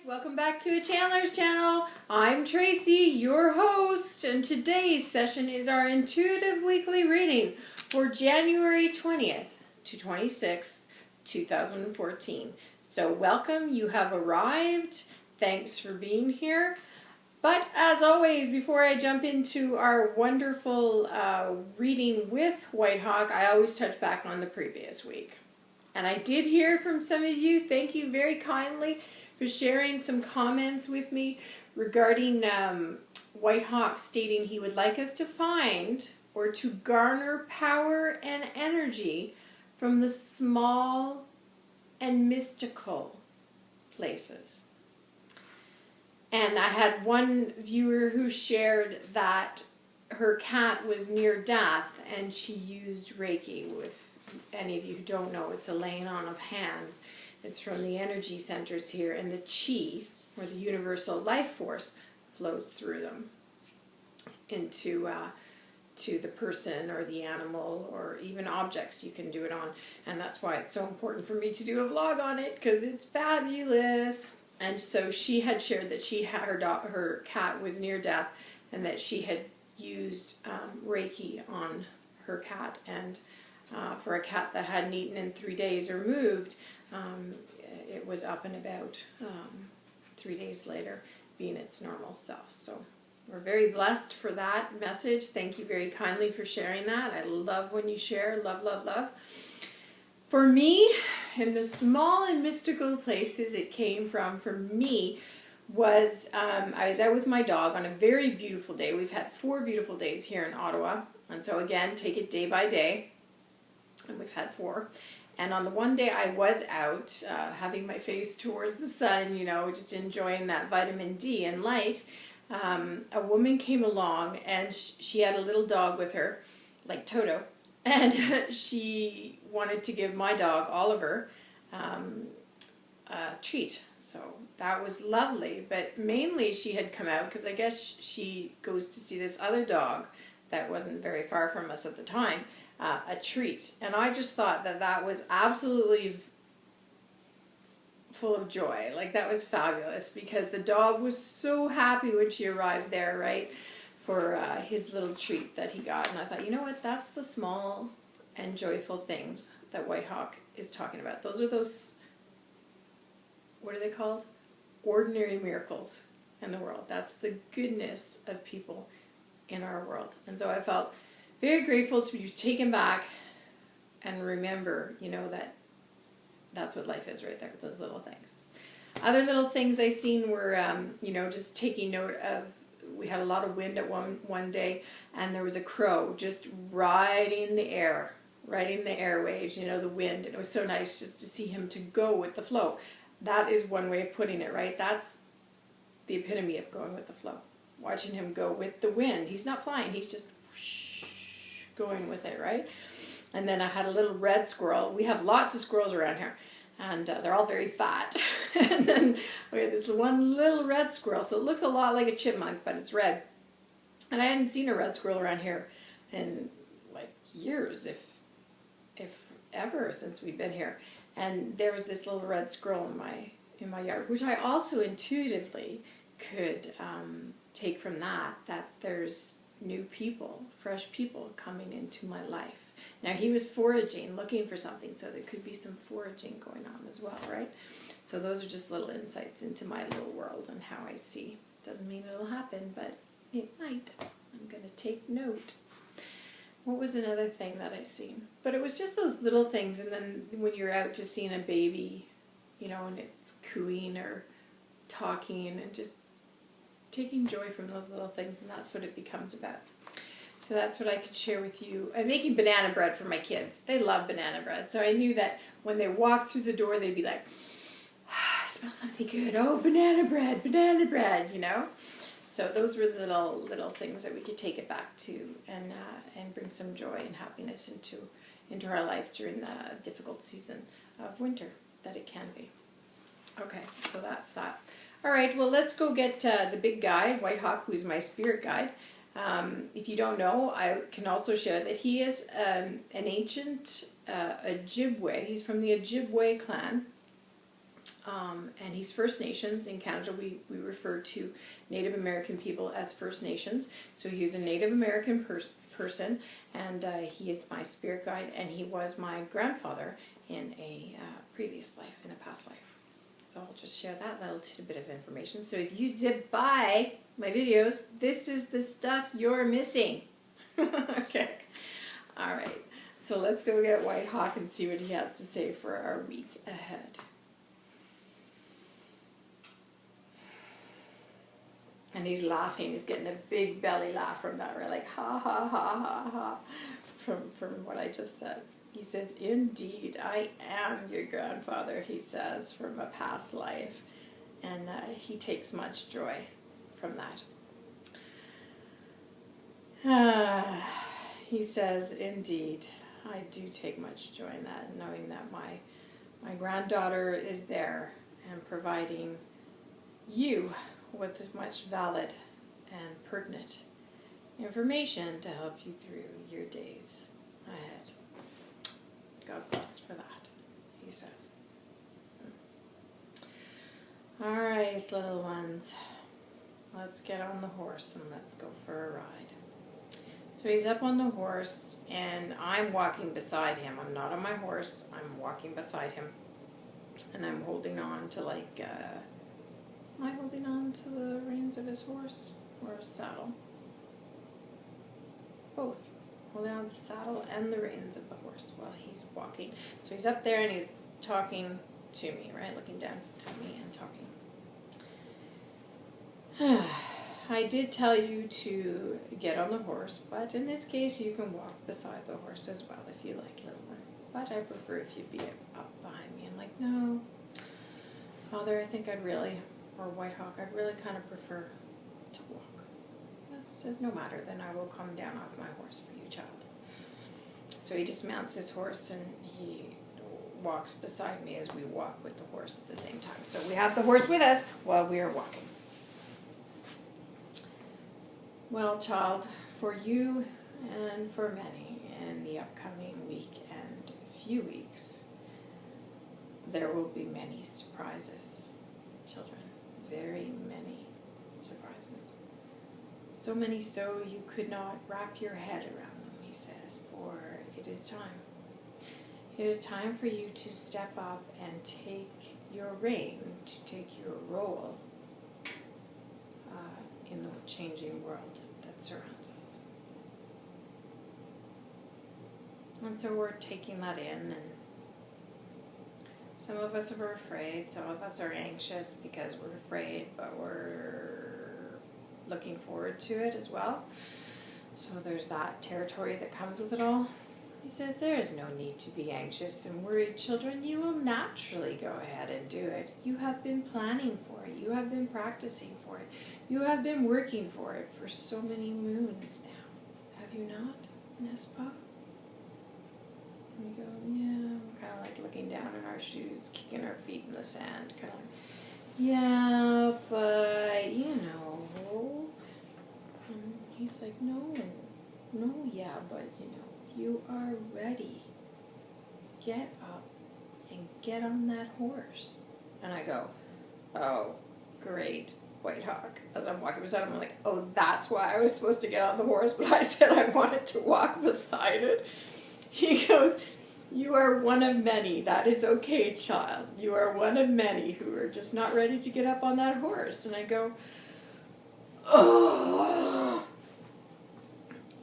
welcome back to a Chandler's channel. I'm Tracy, your host, and today's session is our intuitive weekly reading for January 20th to 26th, 2014. So welcome, you have arrived. Thanks for being here. But as always, before I jump into our wonderful reading with Whitehawk, I always touch back on the previous week. And I did hear from some of you, thank you very kindly for sharing some comments with me regarding Whitehawk stating he would like us to find or to garner power and energy from the small and mystical places. And I had one viewer who shared that her cat was near death and she used Reiki. With any of you who don't know, it's a laying on of hands. It's from the energy centers here, and the chi, or the universal life force, flows through them into to the person or the animal or even objects you can do it on. And that's why it's so important for me to do a vlog on it, because it's fabulous. And so she had shared that she had her cat was near death, and that she had used Reiki on her cat, and for a cat that hadn't eaten in 3 days or moved, it was up and about 3 days later, being its normal self. So we're very blessed for that message. Thank you very kindly for sharing that. I love when you share. Love, love, love. For me, in the small and mystical places it came from, for me, was I was out with my dog on a very beautiful day. We've had 4 beautiful days here in Ottawa. And so again, take it day by day. And we've had 4. And on the one day I was out, having my face towards the sun, you know, just enjoying that vitamin D and light, a woman came along, and she had a little dog with her, like Toto, and she wanted to give my dog, Oliver, a treat. So that was lovely, but mainly she had come out because I guess she goes to see this other dog that wasn't very far from us at the time, a treat. And I just thought that that was absolutely full of joy. Like, that was fabulous, because the dog was so happy when she arrived there, right, for his little treat that he got. And I thought, you know what, that's the small and joyful things that Whitehawk is talking about. Those are those, what are they called? Ordinary miracles in the world. That's the goodness of people in our world. And so I felt very grateful to be taken back and remember, you know, that that's what life is right there, those little things. Other little things I seen were, you know, just taking note of, we had a lot of wind at one day, and there was a crow just riding the airwaves, you know, the wind. And it was so nice just to see him to go with the flow. That is one way of putting it, right? That's the epitome of going with the flow. Watching him go with the wind. He's not flying, he's just going with it, right? And then I had a little red squirrel. We have lots of squirrels around here, and they're all very fat. And then we had this one little red squirrel, so it looks a lot like a chipmunk, but it's red. And I hadn't seen a red squirrel around here in like years, if ever, since we've been here. And there was this little red squirrel in my yard, which I also intuitively could take from that there's new people, fresh people coming into my life. Now, he was foraging, looking for something, so there could be some foraging going on as well, right? So those are just little insights into my little world and how I see. Doesn't mean it'll happen, but it might. I'm going to take note. What was another thing that I seen? But it was just those little things, and then when you're out just seeing a baby, you know, and it's cooing or talking, and just taking joy from those little things, and that's what it becomes about. So that's what I could share with you. I'm making banana bread for my kids. They love banana bread. So I knew that when they walked through the door, they'd be like, I smell something good. Oh, banana bread, you know? So those were the little things that we could take it back to, and bring some joy and happiness into our life during the difficult season of winter that it can be. Okay, so that's that. All right, well, let's go get the big guy, Whitehawk, who's my spirit guide. If you don't know, I can also share that he is an ancient Ojibwe. He's from the Ojibwe clan. and he's First Nations. In Canada, we refer to Native American people as First Nations. So he was a Native American person, and he is my spirit guide, and he was my grandfather in a previous life, in a past life. So I'll just share that little tidbit of information. So if you zip by my videos, this is the stuff you're missing. Okay. All right. So let's go get Whitehawk and see what he has to say for our week ahead. And he's laughing. He's getting a big belly laugh from that. We're like, ha, ha, ha, ha, ha, from what I just said. He says, indeed, I am your grandfather, he says, from a past life. And he takes much joy from that. He says, indeed, I do take much joy in that, knowing that my granddaughter is there and providing you with much valid and pertinent information to help you through your days ahead. God bless for that, he says. All right, little ones, let's get on the horse and let's go for a ride. So he's up on the horse, and I'm walking beside him. I'm not on my horse, I'm walking beside him. And I'm holding on to am I holding on to the reins of his horse or his saddle? Both. Holding on to the saddle and the reins of the horse while he's walking. So he's up there and he's talking to me, right? Looking down at me and talking. I did tell you to get on the horse, but in this case you can walk beside the horse as well if you like, little one. But I prefer if you'd be up behind me. I'm like, no, Father, I think I'd really, or Whitehawk, I'd really kind of prefer to walk. Says, no matter, then I will come down off my horse for you, child. So he dismounts his horse and he walks beside me as we walk with the horse at the same time. So we have the horse with us while we are walking. Well, child, for you and for many in the upcoming week and few weeks, there will be many surprises, children. Very many surprises. So many so you could not wrap your head around them, he says, for it is time. It is time for you to step up and take your reign, to take your role in the changing world that surrounds us. And so we're taking that in, and some of us are afraid, some of us are anxious because we're afraid, but we're looking forward to it as well. So there's that territory that comes with it all. He says there is no need to be anxious and worried, children. You will naturally go ahead and do it. You have been planning for it. You have been practicing for it. You have been working for it for so many moons now. Have you not, Nespa? And we go, yeah, we're kind of like looking down in our shoes, kicking our feet in the sand, kind of like, yeah, but, you know. And he's like, no, yeah, but, you know, you are ready. Get up and get on that horse. And I go, oh, great, Whitehawk. As I'm walking beside him, I'm like, oh, that's why I was supposed to get on the horse, but I said I wanted to walk beside it. He goes, you are one of many. That is okay, child. You are one of many who are just not ready to get up on that horse. And I go, oh.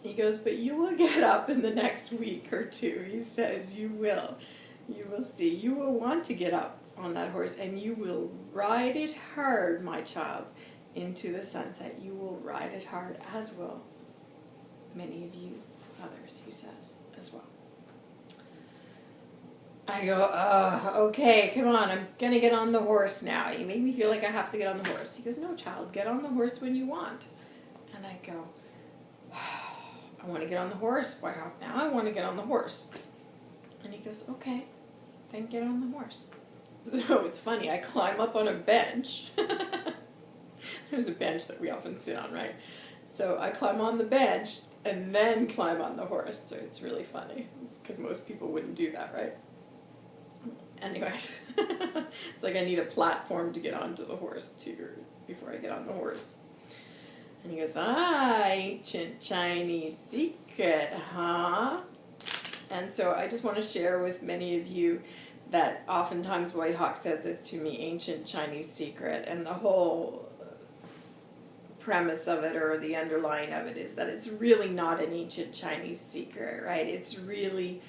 He goes, but you will get up in the next week or two. He says, you will. You will see. You will want to get up on that horse, and you will ride it hard, my child, into the sunset. You will ride it hard, as will many of you others, he says, as well. I go, okay, come on, I'm going to get on the horse now. You make me feel like I have to get on the horse. He goes, no, child, get on the horse when you want. And I go, I want to get on the horse, Whitehawk, now I want to get on the horse. And he goes, okay, then get on the horse. So it's funny, I climb up on a bench. There's a bench that we often sit on, right? So I climb on the bench and then climb on the horse. So it's really funny, because most people wouldn't do that, right? Anyways, It's like I need a platform to get onto the horse too, before I get on the horse. And he goes, ancient Chinese secret, huh? And so I just want to share with many of you that oftentimes Whitehawk says this to me, ancient Chinese secret, and the whole premise of it, or the underlying of it, is that it's really not an ancient Chinese secret, right? It's really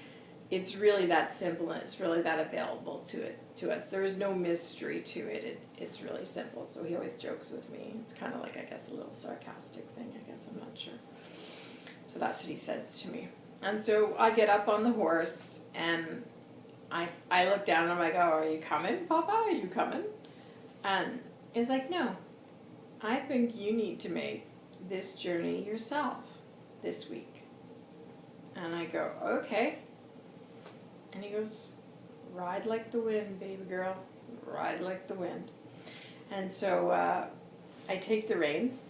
that simple, and it's really that available to us. There is no mystery to it. It's really simple. So he always jokes with me. It's kind of like, I guess, a little sarcastic thing, I guess, I'm not sure. So that's what he says to me. And so I get up on the horse, and I look down, and I'm like, oh, are you coming, Papa? Are you coming? And he's like, no, I think you need to make this journey yourself this week. And I go, okay. And he goes, ride like the wind, baby girl, ride like the wind. And so I take the reins,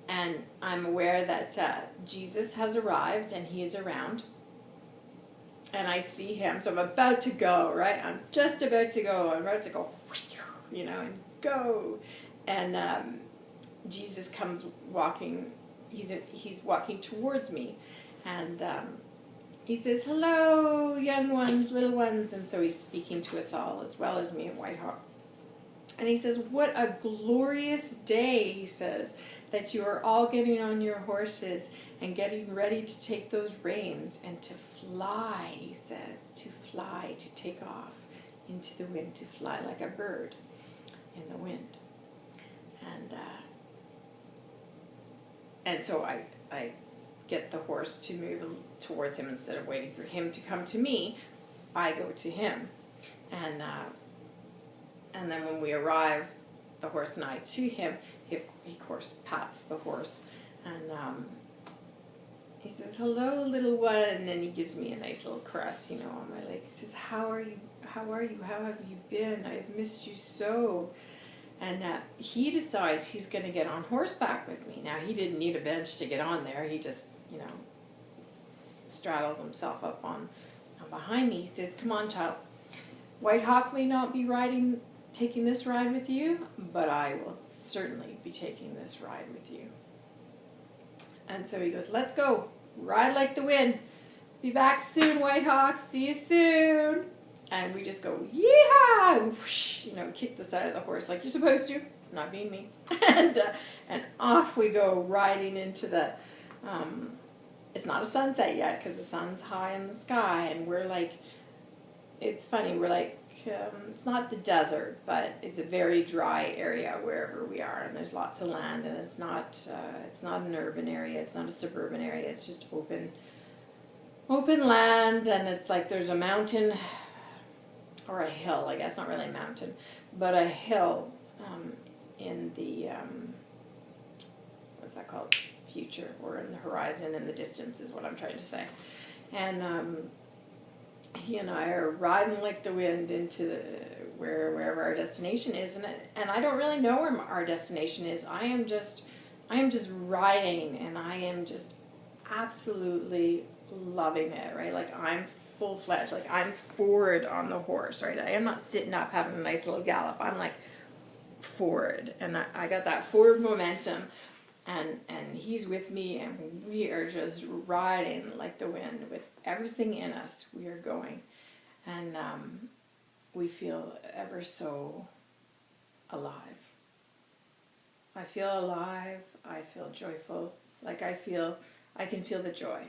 and I'm aware that Jesus has arrived, and he's around. And I see him, so I'm about to go, right? I'm just about to go. I'm about to go, you know, and go. And Jesus comes walking. He's walking towards me, and he says, hello, young ones, little ones. And so he's speaking to us all, as well as me and Whitehawk. And he says, what a glorious day, he says, that you are all getting on your horses and getting ready to take those reins and to fly, he says, to fly, to take off into the wind, to fly like a bird in the wind. And so I get the horse to move towards him. Instead of waiting for him to come to me, I go to him. And then when we arrive, the horse and I, to him, he of course pats the horse, and he says, hello, little one, and he gives me a nice little caress, you know, on my leg. He says, how are you? How have you been? I have missed you so. And he decides he's going to get on horseback with me. Now, he didn't need a bench to get on there. He just, you know, straddled himself up on behind me. He says, come on, child. Whitehawk may not be taking this ride with you, but I will certainly be taking this ride with you. And so he goes, let's go. Ride like the wind. Be back soon, Whitehawk. See you soon. And we just go, yeehaw! And whoosh, you know, kick the side of the horse like you're supposed to. Not being me. And off we go, riding into the, it's not a sunset yet because the sun's high in the sky. And we're like, it's funny, we're like, it's not the desert, but it's a very dry area wherever we are, and there's lots of land, and it's not an urban area, it's not a suburban area, it's just open land, and it's like there's a mountain, or a hill, I guess, not really a mountain, but a hill in the, what's that called, future, or in the horizon, in the distance is what I'm trying to say. And he and I are riding like the wind into wherever our destination is, and I don't really know where our destination is. I am just riding, and I am just absolutely loving it, right? Like I'm full-fledged, like I'm forward on the horse, right? I am not sitting up having a nice little gallop. I'm like forward, and I got that forward momentum, and he's with me, and we are just riding like the wind with everything in us. We are going, and we feel ever so alive. I feel alive. I feel joyful. Like I can feel the joy.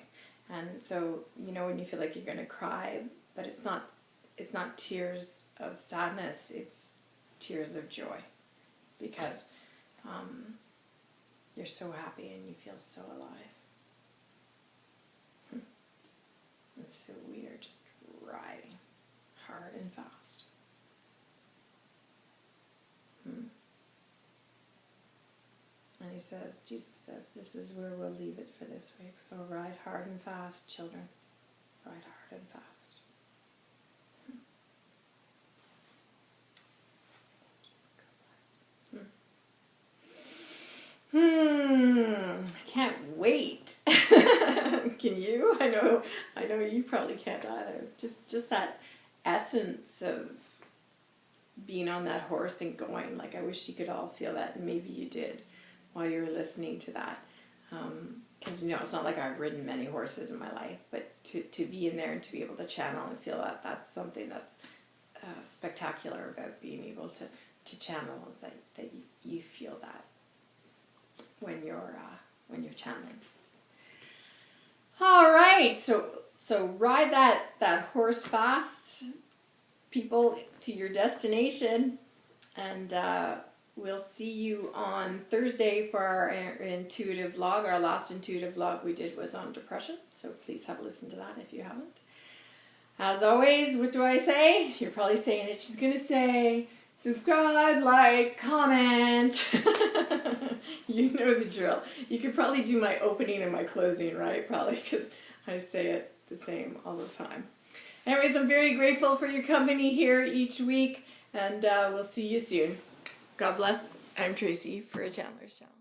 And so, you know, when you feel like you're going to cry, but it's not tears of sadness, it's tears of joy, because you're so happy and you feel so alive. And so we are just riding hard and fast. And he says, Jesus says, this is where we'll leave it for this week. So ride hard and fast, children. Ride hard and fast. Can't wait. Can you? I know you probably can't either. Just that essence of being on that horse and going. Like, I wish you could all feel that, and maybe you did while you were listening to that. Because, you know, it's not like I've ridden many horses in my life, but to be in there and to be able to channel and feel that, that's something that's spectacular about being able to channel, is that you feel that when you're channeling. All right, so ride that horse fast, people, to your destination, and we'll see you on Thursday for our intuitive vlog. Our last intuitive vlog we did was on depression, so please have a listen to that if you haven't. As always, what do I say? You're probably saying it. She's going to say, subscribe, like, comment. You know the drill. You could probably do my opening and my closing, right? Probably, because I say it the same all the time. Anyways, I'm very grateful for your company here each week, and we'll see you soon. God bless. I'm Tracy for A Chandler's Channel.